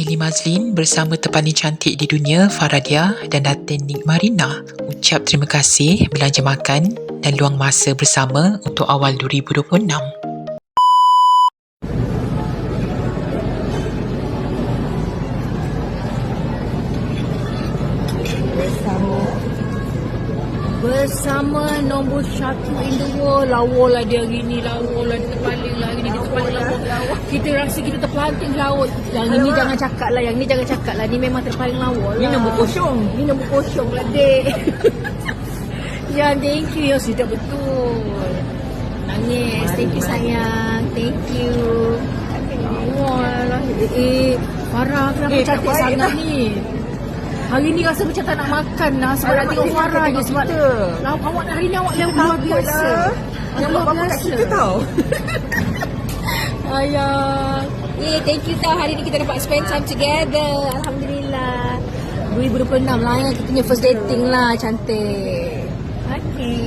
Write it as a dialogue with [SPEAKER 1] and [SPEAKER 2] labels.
[SPEAKER 1] Aili Mazlin bersama terpaling cantik di dunia Faradia dan Datin Nik Marina ucap terima kasih belanja makan dan luang masa bersama untuk awal 2026.
[SPEAKER 2] Bersama nombor 1 in the world. Lawa lah dia hari ni, lawa lah dia terpaling lah hari ni, dia terpaling lawa. Kita rasa kita terpelanting laut. Yang ini jangan cakap lah, yang ni jangan cakap lah, ni memang terpaling lawa lah.
[SPEAKER 3] Ni nombor kosong.
[SPEAKER 2] Ni nombor kosong lah dek. Ya, thank you, ya sudah betul. Nangis, thank you sayang, thank you. Wah lah, Farah kenapa cantik sangat ni? Hari ni rasa macam tak nak makan lah sebab nak tengok Farah je sebab awak hari ni awak yang luar biasa.
[SPEAKER 3] Yang luar biasa. Kita tahu.
[SPEAKER 2] Ayah. Thank you tau hari ni kita dapat spend time together. Alhamdulillah. 2026 lah yang kita punya first dating lah, cantik. Okay.